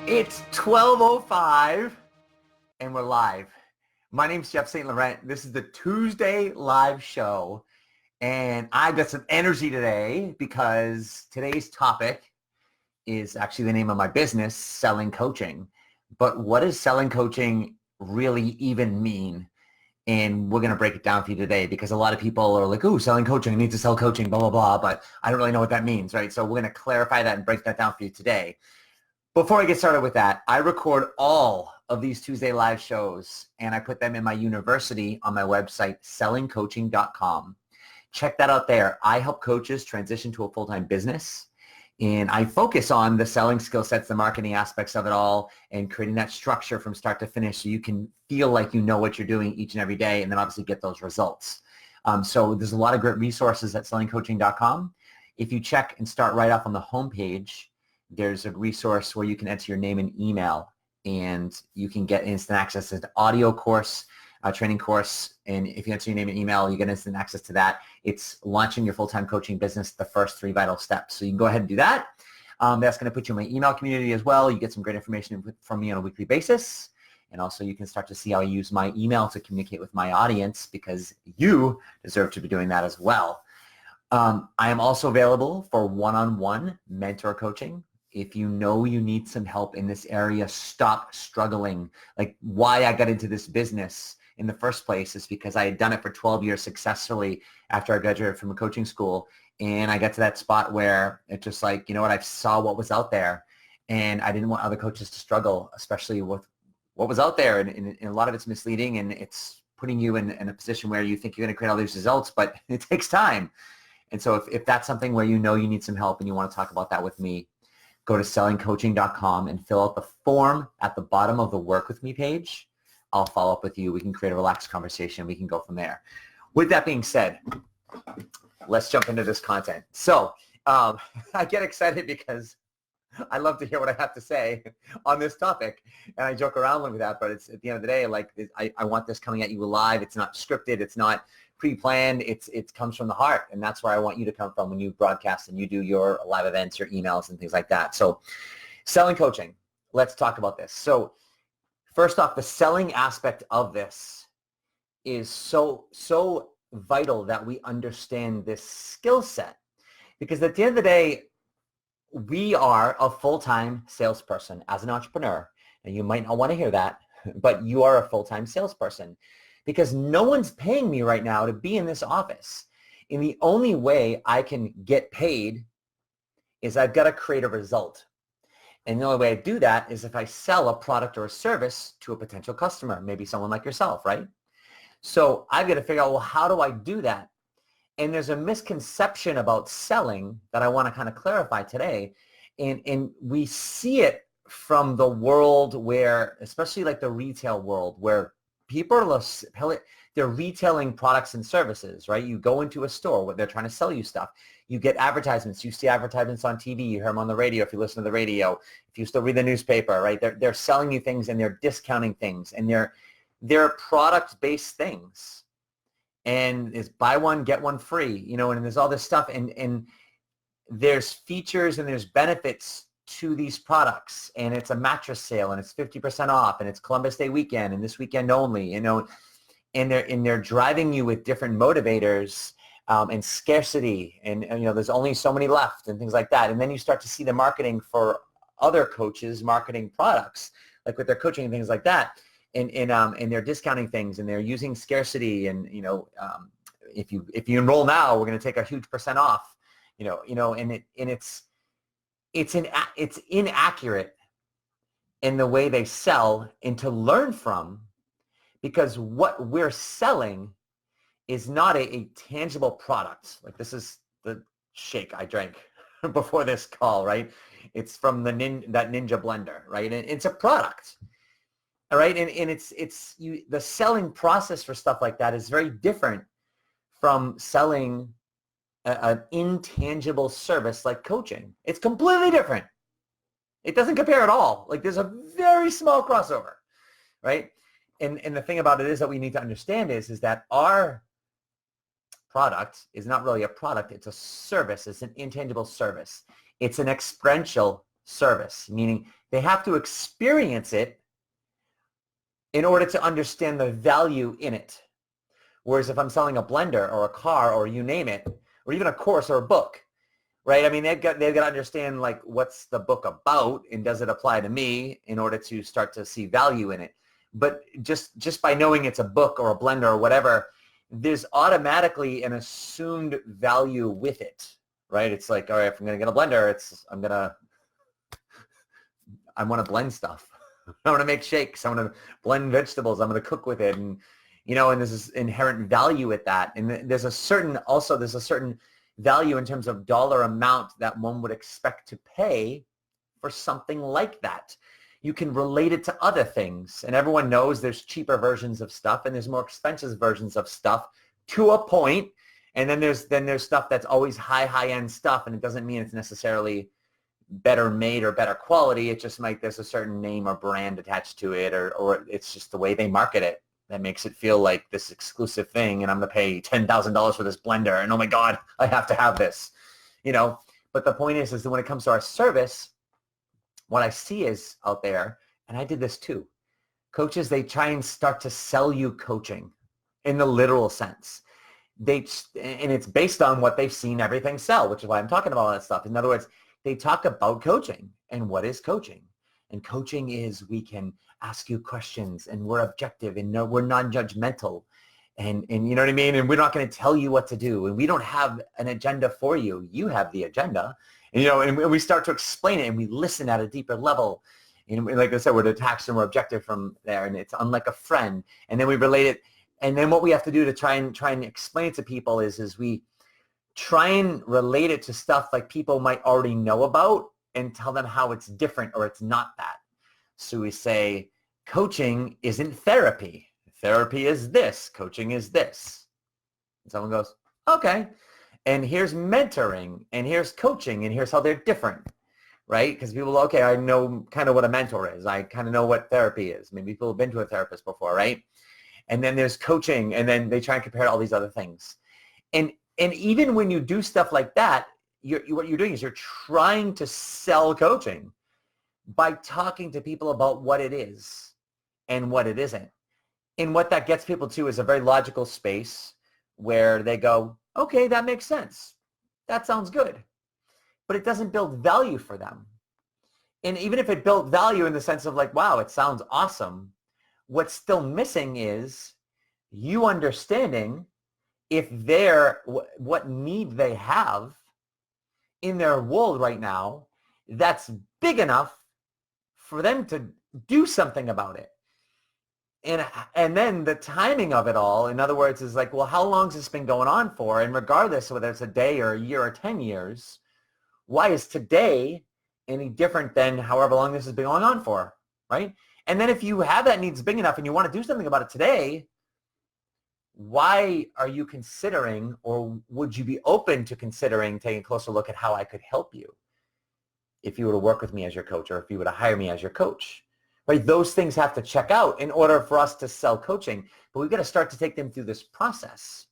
It's 12:05 and we're live. My name's Jeff St Laurent. This is the Tuesday live show, and I've got some energy today because today's topic is actually the name of my business, Selling Coaching. But what does selling coaching really even mean? And we're going to break it down for you today because a lot of people are like, ooh, selling coaching, I need to sell coaching, blah, blah, blah. But I don't really know what that means, right? So we're going to clarify that and break that down for you today. Before I get started with that, I record all of these Tuesday live shows and I put them in my university on my website, sellingcoaching.com. Check that out there. I help coaches transition to a full-time business, and I focus on the selling skill sets, the marketing aspects of it all, and creating that structure from start to finish so you can feel like you know what you're doing each and every day and then obviously get those results. So there's a lot of great resources at sellingcoaching.com. If you check and start right off on the homepage, there's a resource where you can enter your name and email, and you can get instant access to the audio course, training course. And if you enter your name and email, you get instant access to that. It's launching your full-time coaching business, the first 3 vital steps. So you can go ahead and do that. That's going to put you in my email community as well. You get some great information from me on a weekly basis. And also you can start to see how I use my email to communicate with my audience, because you deserve to be doing that as well. I am also available for one-on-one mentor coaching. If you know you need some help in this area, stop struggling. Like, why I got into this business in the first place is because I had done it for 12 years successfully after I graduated from a coaching school. And I got to that spot where it's just like, you know what, I saw what was out there, and I didn't want other coaches to struggle, especially with what was out there. And a lot of it's misleading, and it's putting you in a position where you think you're going to create all these results, but it takes time. And so if that's something where you know you need some help and you want to talk about that with me, go to sellingcoaching.com and fill out the form at the bottom of the Work With Me page. I'll follow up with you. We can create a relaxed conversation. We can go from there. With that being said, let's jump into this content. So I get excited because I love to hear what I have to say on this topic, and I joke around with that, but it's at the end of the day, like, I want this coming at you live. It's not scripted. It's not pre-planned. It comes from the heart, and that's where I want you to come from when you broadcast and you do your live events, your emails, and things like that. So selling coaching, let's talk about this. So first off, the selling aspect of this is so vital that we understand this skill set, because at the end of the day, we are a full-time salesperson as an entrepreneur. And you might not want to hear that, but you are a full-time salesperson, because no one's paying me right now to be in this office. And the only way I can get paid is I've got to create a result. And the only way I do that is if I sell a product or a service to a potential customer, maybe someone like yourself, right? So I've got to figure out, well, how do I do that? And there's a misconception about selling that I want to kind of clarify today. And we see it from the world where, especially like the retail world, where people are, they're retailing products and services, right? You go into a store where they're trying to sell you stuff. You get advertisements. You see advertisements on TV. You hear them on the radio if you listen to the radio. If you still read the newspaper, right? They're selling you things, and they're discounting things, and they're product-based things. And it's buy one, get one free, you know, and there's all this stuff, and there's features and there's benefits to these products, and it's a mattress sale, and it's 50% off, and it's Columbus Day weekend, and this weekend only, you know, and they're driving you with different motivators, and scarcity, and you know, there's only so many left, and things like that. And then you start to see the marketing for other coaches marketing products, like with their coaching and things like that. And they're discounting things, and they're using scarcity, and you know, if you enroll now, we're going to take a huge % off, you know, and it's inaccurate in the way they sell, and to learn from, because what we're selling is not a tangible product. Like, this is the shake I drank before this call, right? It's from that Ninja blender, right? And it's a product. All right, and the selling process for stuff like that is very different from selling an intangible service like coaching. It's completely different. It doesn't compare at all. Like, there's a very small crossover, right? And the thing about it is that we need to understand is that our product is not really a product. It's a service. It's an intangible service. It's an experiential service, meaning they have to experience it in order to understand the value in it. Whereas if I'm selling a blender or a car or you name it, or even a course or a book, right? I mean, they've got to understand like what's the book about and does it apply to me in order to start to see value in it. But just by knowing it's a book or a blender or whatever, there's automatically an assumed value with it, right? It's like, all right, if I'm going to get a blender, I want to blend stuff. I want to make shakes. I want to blend vegetables. I'm going to cook with it. And, and there's this inherent value with that. And there's a certain value in terms of dollar amount that one would expect to pay for something like that. You can relate it to other things. And everyone knows there's cheaper versions of stuff and there's more expensive versions of stuff to a point. And then there's stuff that's always high-end stuff, and it doesn't mean it's necessarily better made or better quality. It just might, there's a certain name or brand attached to it, or it's just the way they market it that makes it feel like this exclusive thing, and I'm going to pay $10,000 for this blender, and oh my God, I have to have this, But the point is that when it comes to our service, what I see is out there, and I did this too, coaches, they try and start to sell you coaching in the literal sense. And it's based on what they've seen everything sell, which is why I'm talking about all that stuff. In other words, they talk about coaching, and what is coaching? And coaching is we can ask you questions, and we're objective, and no, we're non-judgmental, and you know what I mean? And we're not going to tell you what to do, and we don't have an agenda for you. You have the agenda, and we start to explain it, and we listen at a deeper level. And like I said, we're detached and we're objective from there, and it's unlike a friend. And then we relate it, and then what we have to do to try and explain it to people is we try and relate it to stuff like people might already know about, and tell them how it's different or it's not that. So we say, coaching isn't therapy. Therapy is this. Coaching is this. And someone goes, okay. And here's mentoring, and here's coaching, and here's how they're different, right? Because people, okay, I know kind of what a mentor is. I kind of know what therapy is. Maybe people have been to a therapist before, right? And then there's coaching, and then they try and compare to all these other things. And even when you do stuff like that, what you're doing is you're trying to sell coaching by talking to people about what it is and what it isn't. And what that gets people to is a very logical space where they go, okay, that makes sense. That sounds good. But it doesn't build value for them. And even if it built value in the sense of like, wow, it sounds awesome, what's still missing is you understanding if what need they have in their world right now that's big enough for them to do something about it. And then the timing of it all, in other words, is like, well, how long has this been going on for? And regardless of whether it's a day or a year or 10 years, why is today any different than however long this has been going on for, right? And then if you have that needs big enough and you want to do something about it today, why are you considering, or would you be open to considering taking a closer look at how I could help you if you were to work with me as your coach, or if you were to hire me as your coach, right? Those things have to check out in order for us to sell coaching, but we've got to start to take them through this process.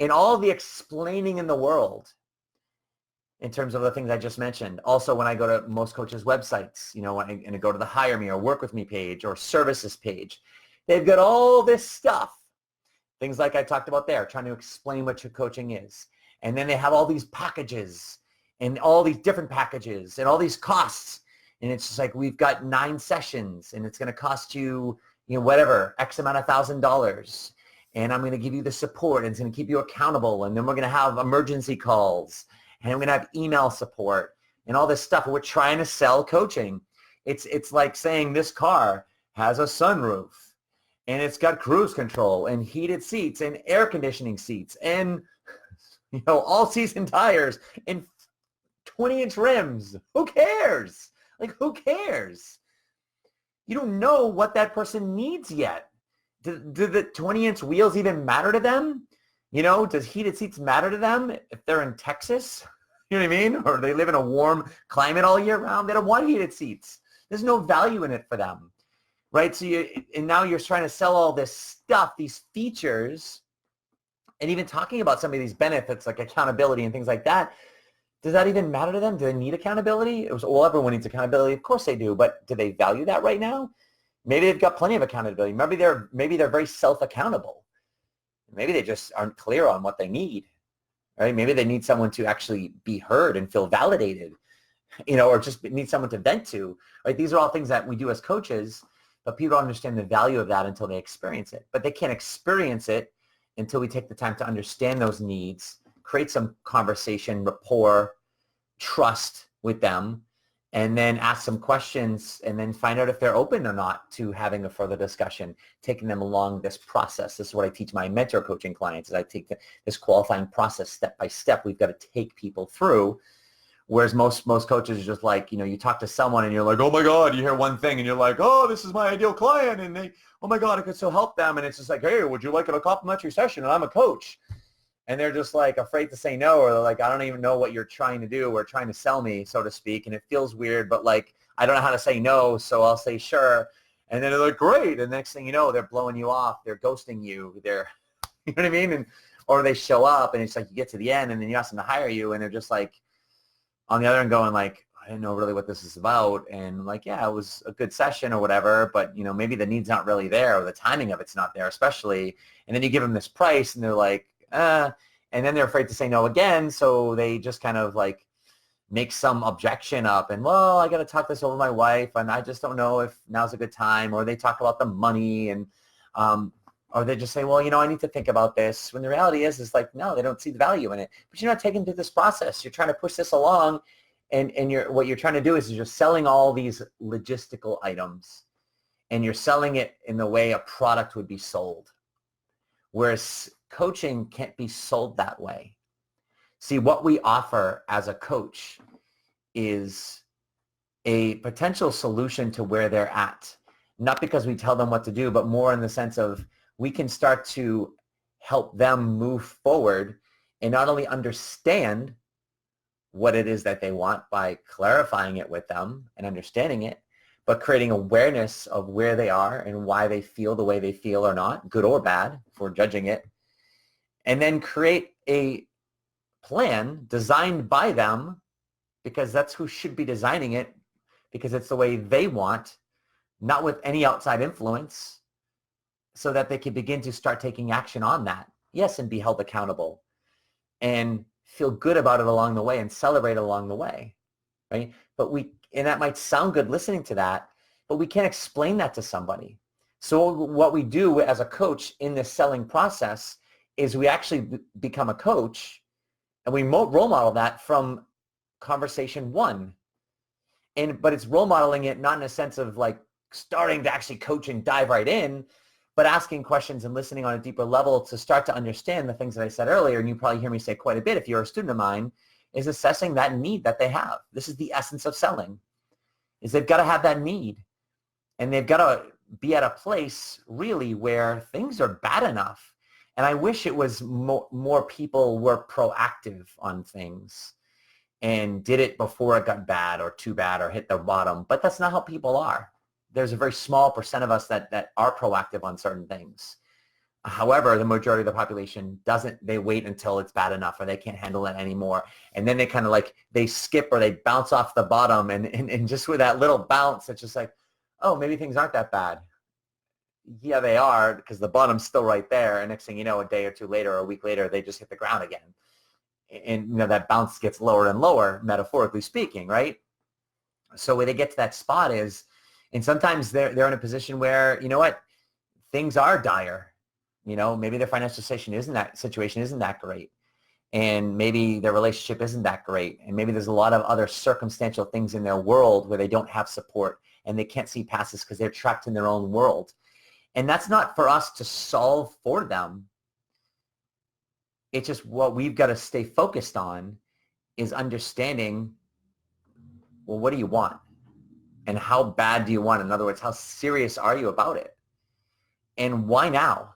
In all the explaining in the world, in terms of the things I just mentioned, also when I go to most coaches' websites, and I go to the Hire Me or Work With Me page or Services page, they've got all this stuff. Things like I talked about there, trying to explain what your coaching is. And then they have all these packages and all these different packages and all these costs. And it's just like, we've got 9 sessions and it's going to cost you, whatever, X amount of $1,000. And I'm going to give you the support, and it's going to keep you accountable. And then we're going to have emergency calls, and we're going to have email support and all this stuff. And we're trying to sell coaching. It's like saying this car has a sunroof, and it's got cruise control and heated seats and air conditioning seats and, all season tires and 20-inch rims. Who cares? Like, who cares? You don't know what that person needs yet. Do the 20-inch wheels even matter to them? Does heated seats matter to them if they're in Texas? You know what I mean? Or they live in a warm climate all year round. They don't want heated seats. There's no value in it for them. Right? So now you're trying to sell all this stuff, these features, And even talking about some of these benefits like accountability and things like that, does that even matter to them? Do they need accountability? Well, everyone needs accountability. Of course they do, but do they value that right now? Maybe they've got plenty of accountability. Maybe they're very self-accountable. Maybe they just aren't clear on what they need, right? Maybe they need someone to actually be heard and feel validated, or just need someone to vent to, right? These are all things that we do as coaches, but people don't understand the value of that until they experience it. But they can't experience it until we take the time to understand those needs, create some conversation, rapport, trust with them, and then ask some questions and then find out if they're open or not to having a further discussion, taking them along this process. This is what I teach my mentor coaching clients, is I take this qualifying process step by step. We've got to take people through. Whereas most coaches are just like, you talk to someone and you're like, oh my God, you hear one thing and you're like, oh, this is my ideal client. And they, oh my God, I could so help them. And it's just like, hey, would you like a complimentary session? And I'm a coach. And they're just like afraid to say no, or they're like, I don't even know what you're trying to do or trying to sell me, so to speak. And it feels weird, but like, I don't know how to say no, so I'll say sure. And then they're like, great. And the next thing you know, they're blowing you off. They're ghosting you. They're, you know what I mean? Or they show up and it's like you get to the end and then you ask them to hire you and they're just like on the other end going like, I didn't know really what this is about. And like, yeah, it was a good session or whatever, but maybe the need's not really there or the timing of it's not there, especially. And then you give them this price and they're like, and then they're afraid to say no again. So they just kind of like make some objection up and, well, I got to talk this over with my wife and I just don't know if now's a good time. Or they talk about the money and, or they just say, well, I need to think about this. When the reality is like, no, they don't see the value in it. But you're not taken through this process. You're trying to push this along and what you're trying to do is you're selling all these logistical items and you're selling it in the way a product would be sold. Whereas coaching can't be sold that way. See, what we offer as a coach is a potential solution to where they're at. Not because we tell them what to do, but more in the sense of we can start to help them move forward and not only understand what it is that they want by clarifying it with them and understanding it, but creating awareness of where they are and why they feel the way they feel or not, good or bad, if we're judging it. And then create a plan designed by them, because that's who should be designing it, because it's the way they want, not with any outside influence, so that they can begin to start taking action on that. Yes, and be held accountable and feel good about it along the way and celebrate along the way, right? And that might sound good listening to that, but we can't explain that to somebody. So what we do as a coach in this selling process is we actually become a coach and we role model that from conversation one. But it's role modeling it not in a sense of like starting to actually coach and dive right in, but asking questions and listening on a deeper level to start to understand the things that I said earlier, and you probably hear me say quite a bit if you're a student of mine, is assessing that need that they have. This is the essence of selling, is they've got to have that need. And they've got to be at a place really where things are bad enough. And I wish it was more people were proactive on things and did it before it got bad or too bad or hit the bottom. But that's not how people are. There's a very small percent of us that are proactive on certain things. However, the majority of the population doesn't. They wait until it's bad enough or they can't handle it anymore. And then they kind of like, they skip or they bounce off the bottom. And just with that little bounce, it's just like, oh, maybe things aren't that bad. Yeah, they are, because the bottom's still right there. And next thing you know, a day or two later or a week later, they just hit the ground again. And that bounce gets lower and lower, metaphorically speaking, right? So where they get to that spot is, and sometimes they're in a position where, you know what, things are dire. Maybe their financial situation isn't that great. And maybe their relationship isn't that great. And maybe there's a lot of other circumstantial things in their world where they don't have support and they can't see past this because they're trapped in their own world. And that's not for us to solve for them. It's just what we've got to stay focused on is understanding, well, what do you want? And how bad do you want it? In other words, how serious are you about it? And why now?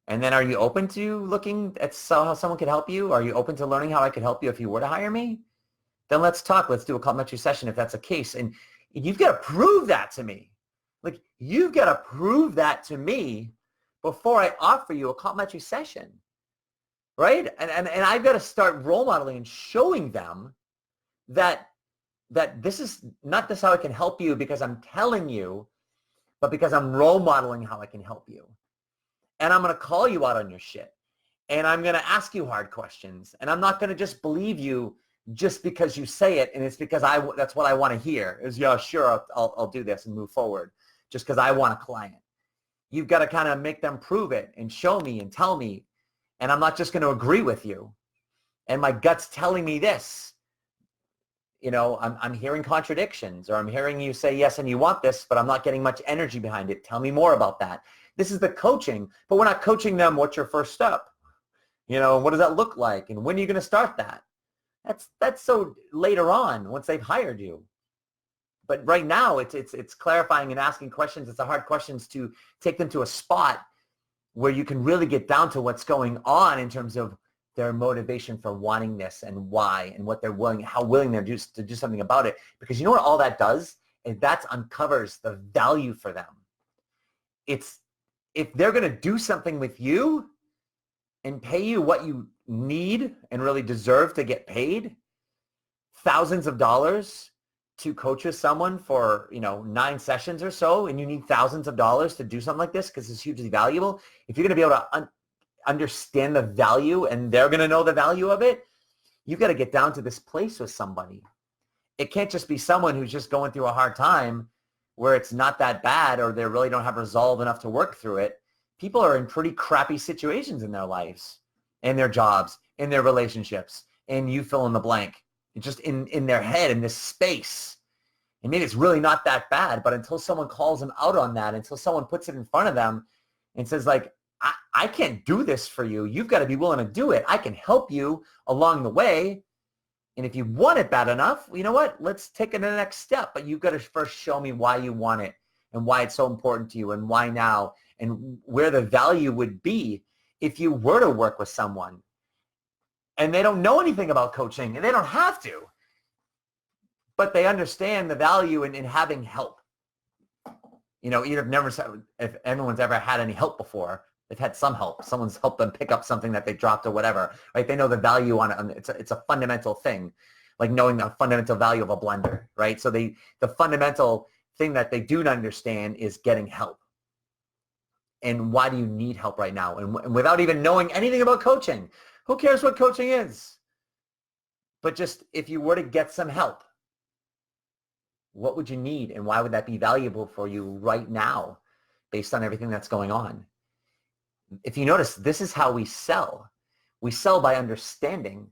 And then are you open to looking at how someone could help you? Are you open to learning how I could help you if you were to hire me? Then let's talk. Let's do a complimentary session if that's the case. And you've got to prove that to me. Like, you've got to prove that to me before I offer you a complimentary session. right? And I've got to start role modeling and showing them that this is not just how I can help you because I'm telling you, but because I'm role modeling how I can help you. And I'm going to call you out on your shit. And I'm going to ask you hard questions. And I'm not going to just believe you just because you say it. And it's because that's what I want to hear is, yeah, sure, I'll do this and move forward just because I want a client. You've got to kind of make them prove it and show me and tell me. And I'm not just going to agree with you. And my gut's telling me this. You know, I'm hearing contradictions, or I'm hearing you say yes and you want this, but I'm not getting much energy behind it. Tell me more about that. This is the coaching, but we're not coaching them. What's your first step? You know, what does that look like? And when are you going to start that? That's so later on once they've hired you. But right now it's clarifying and asking questions. It's the hard questions to take them to a spot where you can really get down to what's going on in terms of their motivation for wanting this and why and what they're willing, how willing they're to do something about it. Because you know what all that does? Is that uncovers the value for them. It's if they're going to do something with you and pay you what you need and really deserve to get paid, thousands of dollars to coach with someone for, 9 sessions or so, and you need thousands of dollars to do something like this because it's hugely valuable. If you're going to be able to understand the value and they're going to know the value of it, you've got to get down to this place with somebody. It can't just be someone who's just going through a hard time where it's not that bad or they really don't have resolve enough to work through it. People are in pretty crappy situations in their lives, in their jobs, in their relationships, and you fill in the blank. It's just in their head, in this space. And maybe it's really not that bad, but until someone calls them out on that, until someone puts it in front of them and says like, I can't do this for you. You've got to be willing to do it. I can help you along the way. And if you want it bad enough, you know what? Let's take it to the next step. But you've got to first show me why you want it and why it's so important to you and why now and where the value would be if you were to work with someone and they don't know anything about coaching and they don't have to, but they understand the value in having help. If anyone's ever had any help before, they've had some help. Someone's helped them pick up something that they dropped or whatever, right? They know the value on it. It's a fundamental thing, like knowing the fundamental value of a blender, right? So the fundamental thing that they do understand is getting help. And why do you need help right now? And without even knowing anything about coaching, who cares what coaching is? But just if you were to get some help, what would you need? And why would that be valuable for you right now based on everything that's going on? If you notice, this is how we sell. We sell by understanding,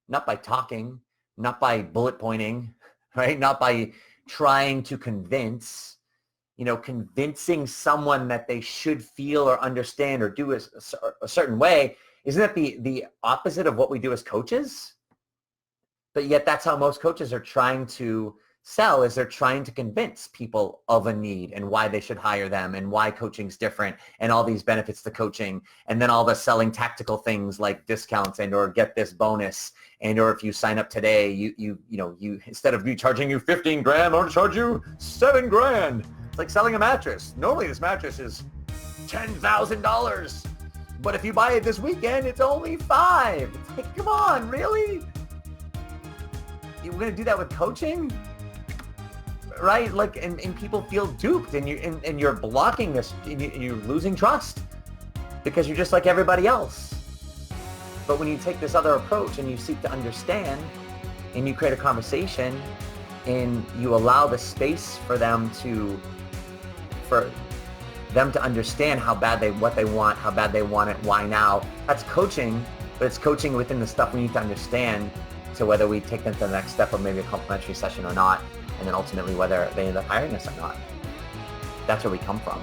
not by talking, not by bullet pointing, right? Not by trying to convince, convincing someone that they should feel or understand or do a certain way. Isn't that the opposite of what we do as coaches? But yet that's how most coaches are trying to sell, is they're trying to convince people of a need and why they should hire them and why coaching's different and all these benefits to coaching, and then all the selling tactical things like discounts and or get this bonus and or if you sign up today, you instead of me charging you 15 grand, I'm going to charge you 7 grand. It's like selling a mattress. Normally this mattress is $10,000, but if you buy it this weekend, it's only 5. It's like, come on, really? We're going to do that with coaching? Right? Like, and people feel duped and you're blocking this, and you're losing trust because you're just like everybody else. But when you take this other approach and you seek to understand and you create a conversation and you allow the space for them to understand what they want, how bad they want it, why now, that's coaching, but it's coaching within the stuff we need to understand. So whether we take them to the next step of maybe a complimentary session or not, and then ultimately whether they end up hiring us or not. That's where we come from.